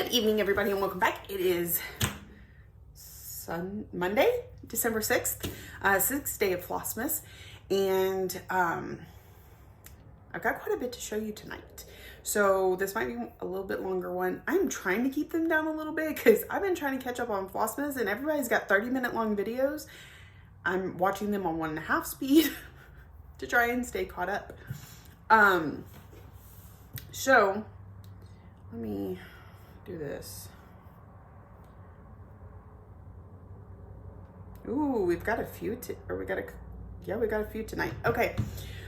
Good evening, everybody, and welcome back. It is Monday, December 6th, 6th day of Flossmas, and I've got quite a bit to show you tonight. So this might be a little bit longer one. I'm trying to keep them down a little bit because I've been trying to catch up on Flossmas, and everybody's got 30-minute long videos. I'm watching them on 1.5 speed to try and stay caught up. So let me do this. Ooh, we've got a few we got a few tonight. Okay,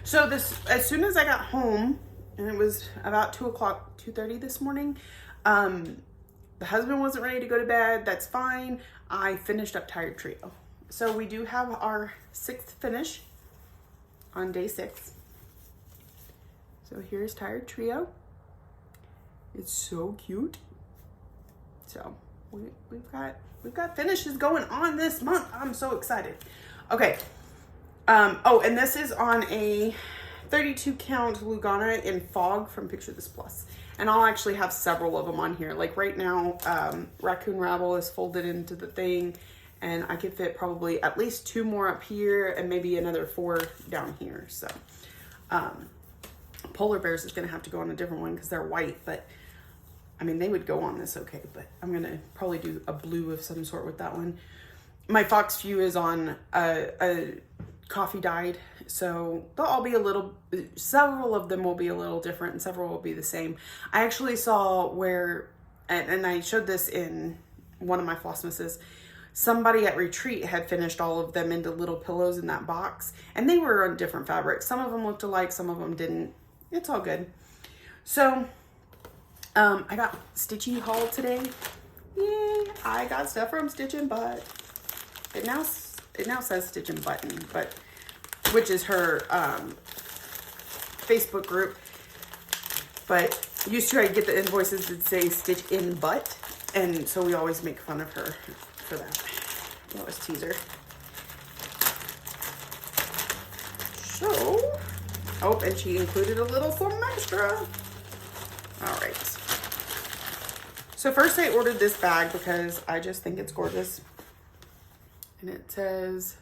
so as soon as I got home, and it was about 2:30 this morning, the husband wasn't ready to go to bed. That's fine. I finished up Tired Trio. So we do have our 6th finish on day 6. So here's Tired Trio. It's so cute. So we've got finishes going on this month. I'm so excited. Okay. Oh, and this is on a 32 count Lugana in Fog from Picture This Plus. And I'll actually have several of them on here. Like right now, Raccoon Rabble is folded into the thing, and I could fit probably at least 2 more up here and maybe another 4 down here. So Polar Bears is gonna have to go on a different one because they're white, but I mean, they would go on this okay, but I'm gonna probably do a blue of some sort with that one. My Fox Few is on a coffee dyed, so they'll all be several of them will be a little different and several will be the same. I actually saw where, and I showed this in one of my Flossmases, somebody at retreat had finished all of them into little pillows in that box, and they were on different fabrics. Some of them looked alike, some of them didn't. It's all good. So I got Stitchy haul today. Yay! I got stuff from Stitch and Butt. It now says Stitch and Button, but which is her Facebook group. But used to I get the invoices that say Stitch in Butt, and so we always make fun of her for that. We always tease her. So, oh, and she included a little something extra. All right. So first I ordered this bag because I just think it's gorgeous. And it says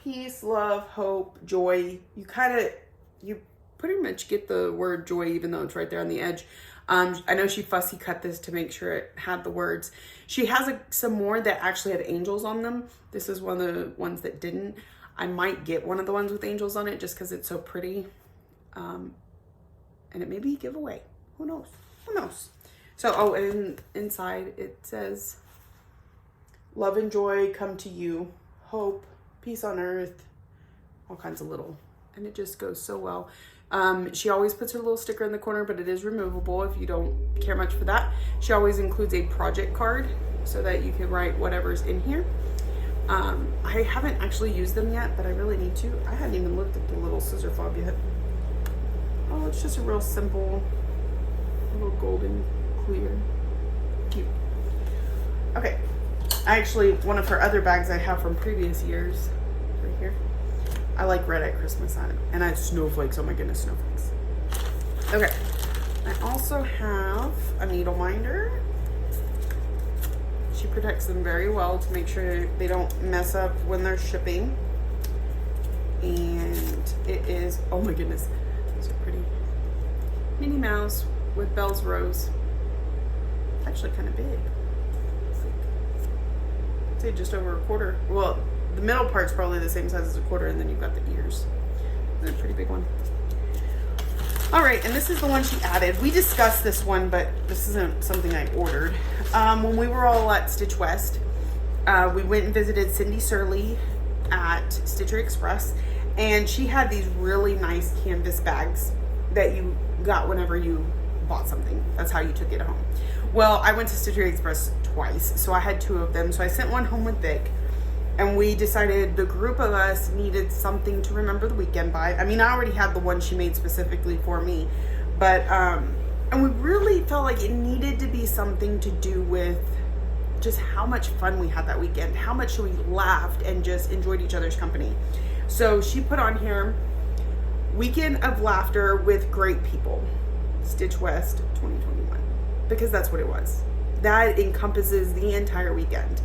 peace, love, hope, joy. You pretty much get the word joy even though it's right there on the edge. I know she fussy cut this to make sure it had the words. She has some more that actually have angels on them. This is one of the ones that didn't. I might get one of the ones with angels on it just because it's so pretty. And it may be a giveaway. Who knows? Who knows? So, oh, and inside it says, love and joy come to you, hope, peace on earth, all kinds of little, and it just goes so well. She always puts her little sticker in the corner, but it is removable if you don't care much for that. She always includes a project card so that you can write whatever's in here. I haven't actually used them yet, but I really need to. I hadn't even looked at the little scissor fob yet. Oh, it's just a real simple little golden clear. Cute. Okay. Actually, one of her other bags I have from previous years, right here. I like red at Christmas on it. And I have snowflakes. Oh my goodness, snowflakes. Okay. I also have a needle minder. She protects them very well to make sure they don't mess up when they're shipping. And it is, oh my goodness, so pretty. Minnie Mouse with Belle's Rose. Actually kind of big. It's like, I'd say just over a quarter. Well, the middle part's probably the same size as a quarter, and then you've got the ears. It's a pretty big one. All right, and this is the one she added. We discussed this one, but this isn't something I ordered. When we were all at Stitch West, we went and visited Cindy Surly at Stitchery Express, and she had these really nice canvas bags that you got whenever you bought something. That's how you took it home. Well, I went to Stitchery Express twice, so I had 2 of them. So I sent one home with Vic, and we decided the group of us needed something to remember the weekend by. I mean, I already had the one she made specifically for me, but and we really felt like it needed to be something to do with just how much fun we had that weekend, how much we laughed and just enjoyed each other's company. So she put on here, Weekend of Laughter with Great People, Stitch West 2021. because that's what it was. That encompasses the entire weekend.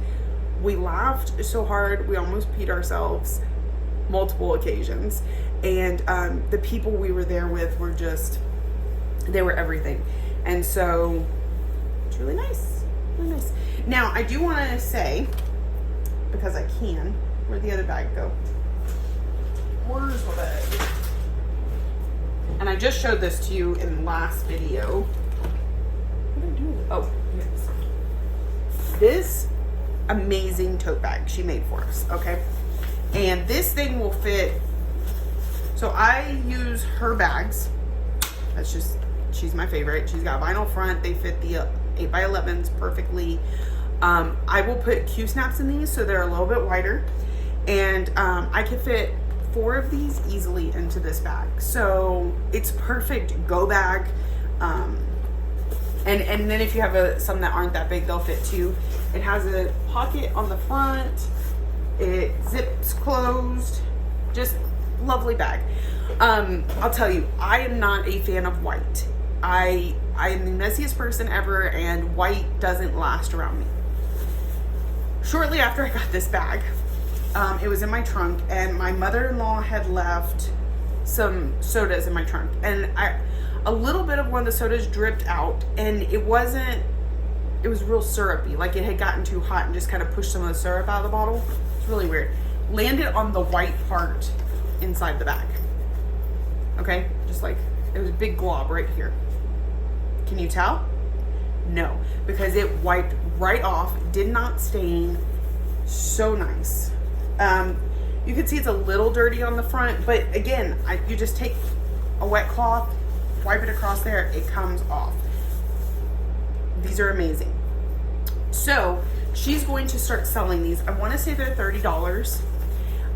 We laughed so hard, we almost peed ourselves multiple occasions. And the people we were there with were just, they were everything. And so it's really nice, really nice. Now, I do want to say, because I can, where'd the other bag go? Where's the bag? And I just showed this to you in the last video. What did I do with it? Oh, yes. This amazing tote bag she made for us, okay? And this thing will fit. So I use her bags. That's just, she's my favorite. She's got vinyl front. They fit the 8x11s perfectly. I will put Q-snaps in these so they're a little bit wider. And I can fit 4 of these easily into this bag. So it's perfect go bag. And then if you have some that aren't that big, they'll fit too. It has a pocket on the front. It zips closed. Just lovely bag. I'll tell you, I am not a fan of white. I am the messiest person ever, and white doesn't last around me. Shortly after I got this bag, it was in my trunk, and my mother-in-law had left some sodas in my trunk, and a little bit of one of the sodas dripped out, and it was real syrupy, like it had gotten too hot and just kind of pushed some of the syrup out of the bottle. It's really weird. Landed on the white part inside the bag. Okay, just like it was a big glob right here. Can you tell? No, because it wiped right off, did not stain. So nice. You can see it's a little dirty on the front, but again, you just take a wet cloth, wipe it across there, it comes off. These are amazing. So she's going to start selling these. I want to say they're $30.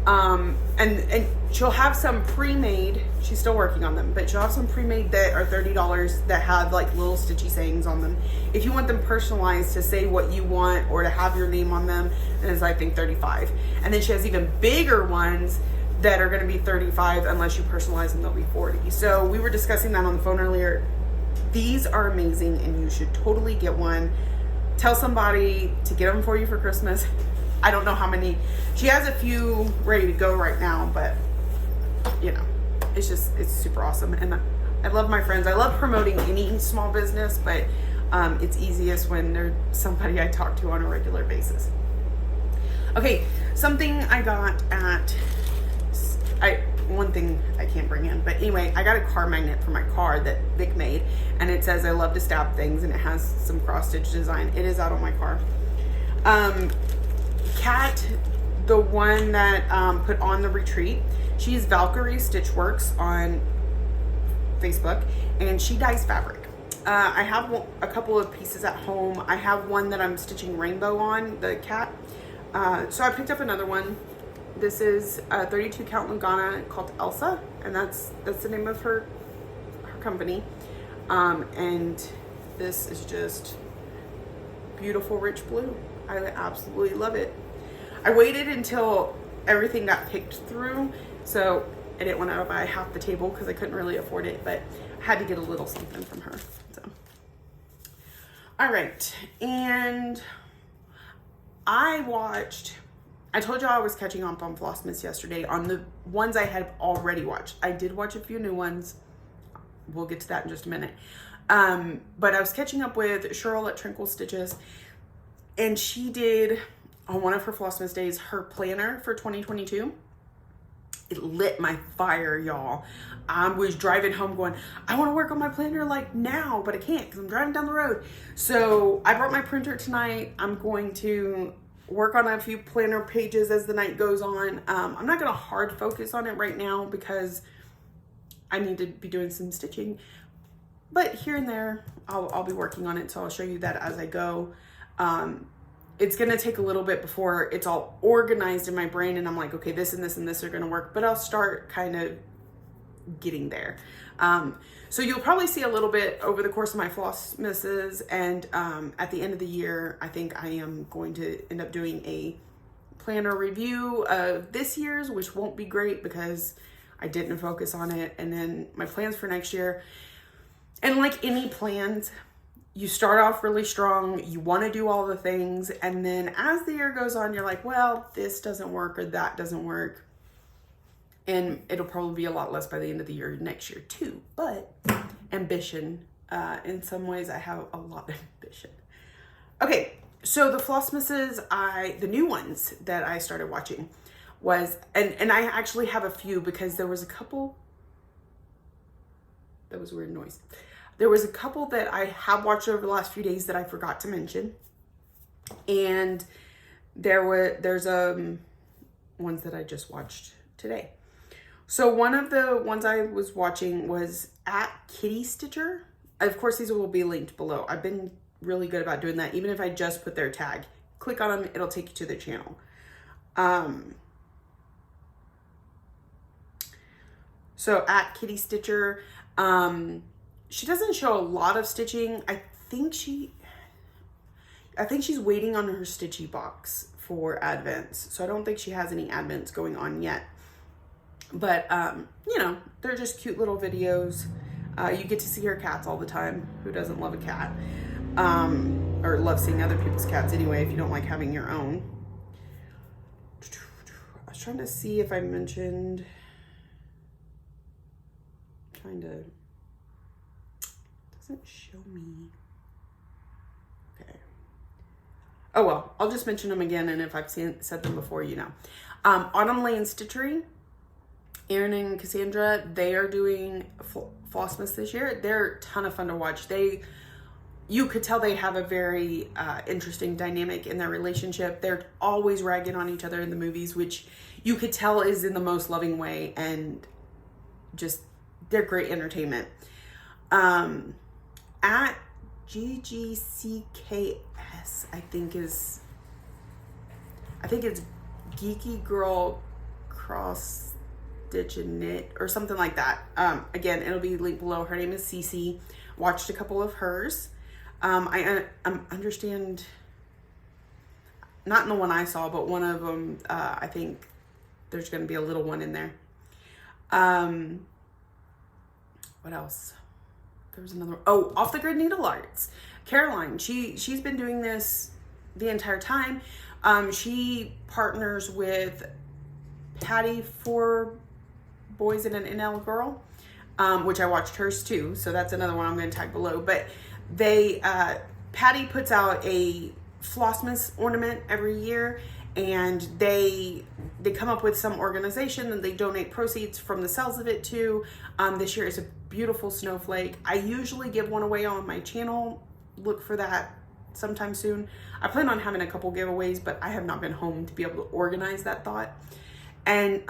And she'll have some pre-made. She's still working on them, but she'll have some pre-made that are $30 that have like little Stitchy sayings on them. If you want them personalized to say what you want or to have your name on them, then it's I think $35. And then she has even bigger ones that are going to be $35 unless you personalize them, they'll be $40. So we were discussing that on the phone earlier. These are amazing, and you should totally get one. Tell somebody to get them for you for Christmas. I don't know how many. She has a few ready to go right now, but you know, it's super awesome. And I love my friends. I love promoting any small business, but it's easiest when there's somebody I talk to on a regular basis. Okay, something I got at, one thing I can't bring in, but anyway, I got a car magnet for my car that Vic made, and it says I love to stab things, and it has some cross stitch design. It is out on my car. Kat, the one that put on the retreat, she's Valkyrie Stitchworks on Facebook, and she dyes fabric. I have a couple of pieces at home. I have one that I'm stitching rainbow on, the cat. So I picked up another one. This is a 32 count Lugana called Elsa, and that's the name of her company. And this is just beautiful rich blue. I absolutely love it. I waited until everything got picked through, so I didn't want to buy half the table because I couldn't really afford it, but I had to get a little something from her. So, all right, and I told y'all I was catching up on Flossmas yesterday on the ones I had already watched. I did watch a few new ones. We'll get to that in just a minute. But I was catching up with Cheryl at Tranquil Stitches, and she did, on one of her Flossmas days, her planner for 2022. It lit my fire, y'all. I was driving home going, I want to work on my planner like now, but I can't because I'm driving down the road. So I brought my printer tonight. I'm going to work on a few planner pages as the night goes on. I'm not going to hard focus on it right now because I need to be doing some stitching, but here and there I'll be working on it. So I'll show you that as I go. It's going to take a little bit before it's all organized in my brain and I'm like, okay, this and this and this are going to work, but I'll start kind of getting there. So you'll probably see a little bit over the course of my Flossmas's, and at the end of the year, I think I am going to end up doing a planner review of this year's, which won't be great because I didn't focus on it, and then my plans for next year. And like any plans, you start off really strong, you want to do all the things, and then as the year goes on, you're like, well, this doesn't work or that doesn't work. And it'll probably be a lot less by the end of the year next year too. But ambition, in some ways I have a lot of ambition. Okay, so the Flossmases, the new ones that I started watching was, and I actually have a few because there was a couple, that was a weird noise. There was a couple that I have watched over the last few days that I forgot to mention. And there's ones that I just watched today. So one of the ones I was watching was at Kitty Stitcher. Of course, these will be linked below. I've been really good about doing that. Even if I just put their tag, click on them, it'll take you to their channel. So at Kitty Stitcher, she doesn't show a lot of stitching. I think she's waiting on her Stitchy box for advents. So I don't think she has any advents going on yet. But, you know, they're just cute little videos. You get to see her cats all the time. Who doesn't love a cat? Or love seeing other people's cats anyway, if you don't like having your own. I was trying to see if I mentioned, doesn't show me. Okay. Oh well, I'll just mention them again, and if I've said them before, you know. Autumn Lane Stitchery, Erin and Cassandra, they are doing Flossmas this year. They're a ton of fun to watch. You could tell they have a very interesting dynamic in their relationship. They're always ragging on each other in the movies, which you could tell is in the most loving way, and just, they're great entertainment. At GGCKS, I think it's Geeky Girl Cross Stitch and Knit or something like that. Again, it'll be linked below. Her name is Cece. Watched a couple of hers. I understand, not in the one I saw, but one of them, I think there's going to be a little one in there. What else? There was another one. Oh, Off the Grid Needle Arts. Caroline, she's been doing this the entire time. She partners with Patty for Boys and an NL Girl, which I watched hers too. So that's another one I'm going to tag below. But Patty puts out a Flossmas ornament every year, and they come up with some organization and they donate proceeds from the sales of it to. This year is a beautiful snowflake. I usually give one away on my channel. Look for that sometime soon. I plan on having a couple giveaways, but I have not been home to be able to organize that thought. And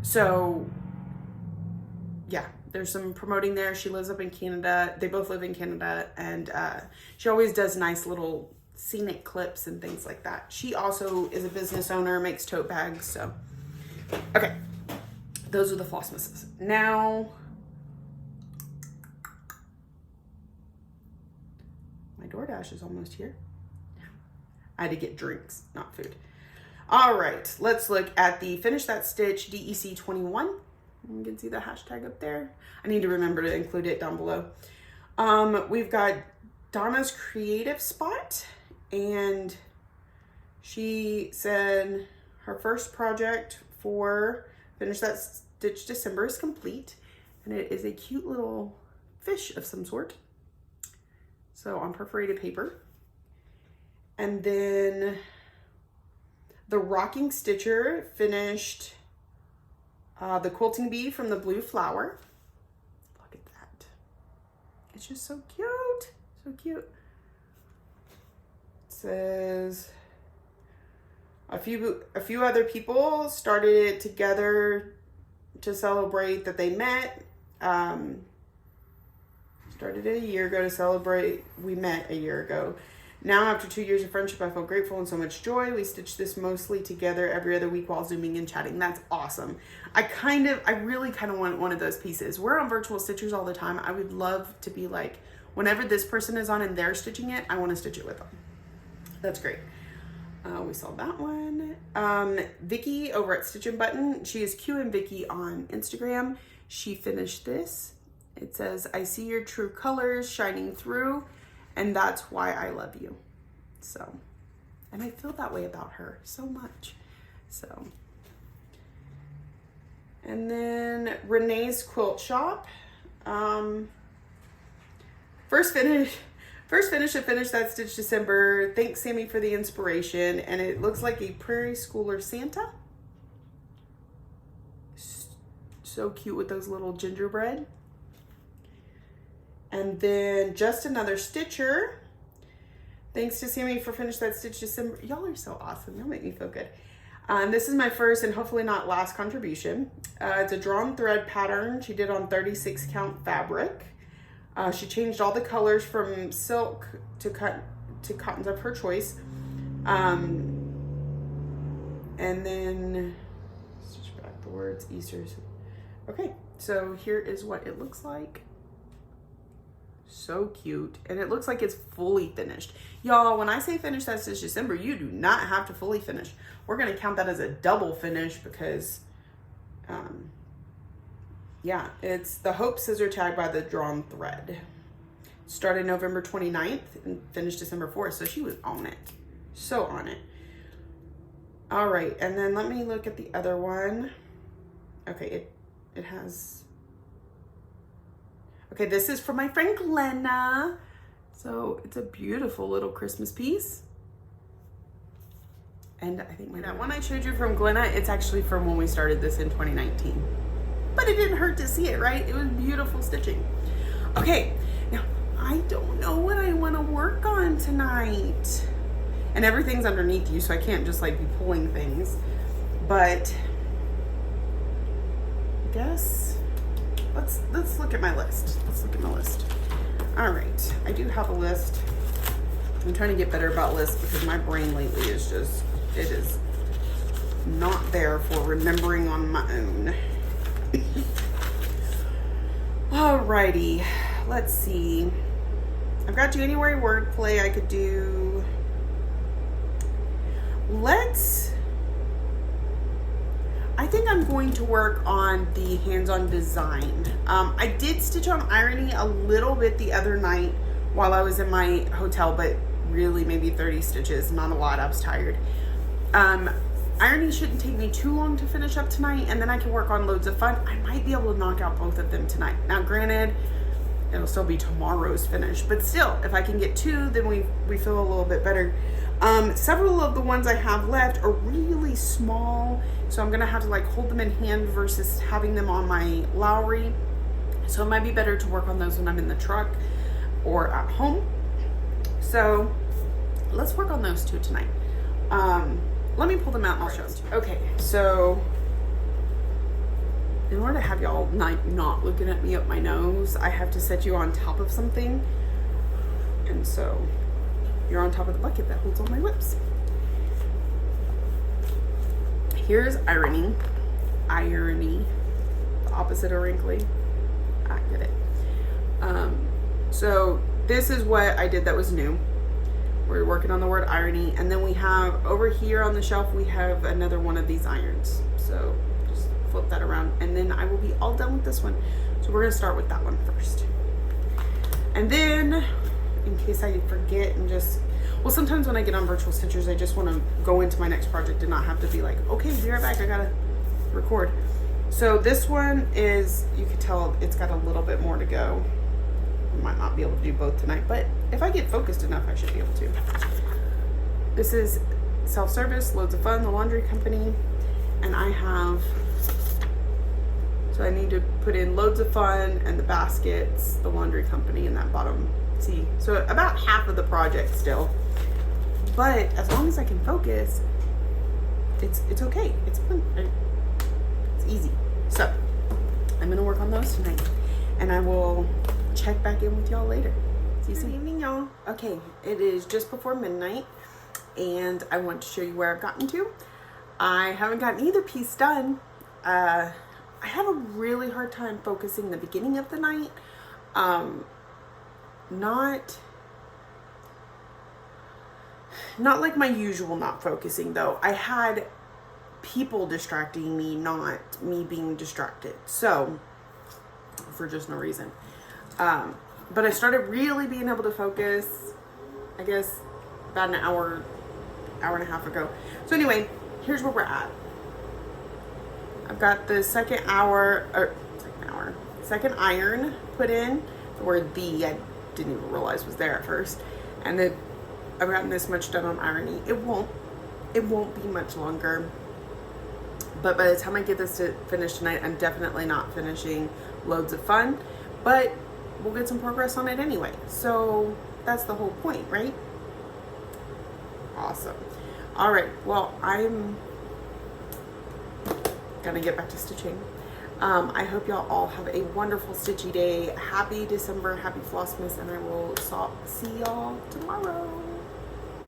so yeah, there's some promoting there. She lives up in Canada. They both live in Canada, and she always does nice little scenic clips and things like that. She also is a business owner, makes tote bags. So, okay, those are the Flossmases. Now, my DoorDash is almost here. I had to get drinks, not food. All right, let's look at the Finish That Stitch DEC 21. You can see the hashtag up there. I need to remember to include it down below. We've got Donna's Creative Spot, and she said her first project for Finish That Stitch December is complete, and it is a cute little fish of some sort. So on perforated paper. And then the Rocking Stitcher finished the Quilting Bee from the Blue Flower. Look at that. It's just so cute. So cute. It says a few other people started it together to celebrate that they met. Started it a year ago to celebrate we met a year ago. Now, after 2 years of friendship, I feel grateful and so much joy. We stitch this mostly together every other week while Zooming and chatting. That's awesome. I really kind of want one of those pieces. We're on Virtual Stitchers all the time. I would love to be like, whenever this person is on and they're stitching it, I want to stitch it with them. That's great. We saw that one. Vicky over at Stitch and Button. She is Q and Vicky on Instagram. She finished this. It says, I see your true colors shining through, and that's why I love you. So, and I feel that way about her so much. So, and then Renee's Quilt Shop. First finish to finish that stitch December. Thanks, Sammy, for the inspiration. And it looks like a prairie schooler Santa. So cute with those little gingerbread. And then Just Another Stitcher. Thanks to Sammy for finish that stitch December. Y'all are so awesome. Y'all make me feel good. This is my first and hopefully not last contribution. It's a drawn thread pattern she did on 36 count fabric. She changed all the colors from silk to cottons of her choice. And then, switch back the words, Easter's. Okay, so here is what it looks like. So cute. And it looks like it's fully finished. Y'all, when I say finish that stitch December, you do not have to fully finish. We're going to count that as a double finish because, yeah, it's the Hope Scissor Tag by the Drawn Thread. Started November 29th and finished December 4th. So she was on it. So on it. All right. And then let me look at the other one. Okay. It has... Okay, this is from my friend Glenna. So it's a beautiful little Christmas piece. And I think that one I showed you from Glenna, it's actually from when we started this in 2019. But it didn't hurt to see it, right? It was beautiful stitching. Okay, now I don't know what I want to work on tonight. And everything's underneath you, so I can't just like be pulling things. But I guess... Let's look at my list. Let's look at my list. All right, I do have a list. I'm trying to get better about lists because my brain lately is just, it is not there for remembering on my own. Alrighty, let's see. I've got January wordplay I could do. I think I'm going to work on the hands-on design. I did stitch on irony a little bit the other night while I was in my hotel, but really maybe 30 stitches, not a lot, I was tired. Irony shouldn't take me too long to finish up tonight, and then I can work on Loads of Fun. I might be able to knock out both of them tonight. Now granted, it'll still be tomorrow's finish, but still, if I can get two, then we feel a little bit better. Several of the ones I have left are really small, so I'm gonna have to like hold them in hand versus having them on my Lowry. So it might be better to work on those when I'm in the truck or at home. So let's work on those two tonight. Let me pull them out and I'll show them to you. Okay, so in order to have y'all not looking at me up my nose, I have to set you on top of something. And so you're on top of the bucket that holds all my whips. Here's irony. Irony. The opposite of wrinkly. I get it. So this is what I did that was new. We're working on the word irony. And then we have over here on the shelf, we have another one of these irons. So just flip that around and then I will be all done with this one. So we're gonna start with that one first. And then in case I forget and just, well, sometimes when I get on virtual stitchers, I just want to go into my next project and not have to be like, okay, be right back, I gotta record. So this one is, you can tell it's got a little bit more to go. I might not be able to do both tonight, but if I get focused enough, I should be able to. This is Self-Service, Loads of Fun, the laundry company, and I have, so I need to put in Loads of Fun and the baskets, the laundry company in that bottom. See, so about half of the project still, but as long as I can focus, it's okay. It's fun. It's easy. So I'm gonna work on those tonight, and I will check back in with y'all later. See you soon. Good evening, y'all. Okay, it is just before midnight, and I want to show you where I've gotten to. I haven't gotten either piece done. I have a really hard time focusing the beginning of the night. Not like my usual not focusing though. I had people distracting me, not me being distracted. So, for just no reason. But I started really being able to focus, I guess, about an hour and a half ago. So anyway, here's where we're at. I've got the second iron put in. The word "the" I didn't even realize was there at first. And then I've gotten this much done on ironing. It won't be much longer. But by the time I get this to finish tonight, I'm definitely not finishing loads of fun. But we'll get some progress on it anyway. So that's the whole point, right? Awesome. All right. Well, I'm gonna get back to stitching. I hope y'all all have a wonderful stitchy day. Happy December, happy Flossmas, and I will see y'all tomorrow.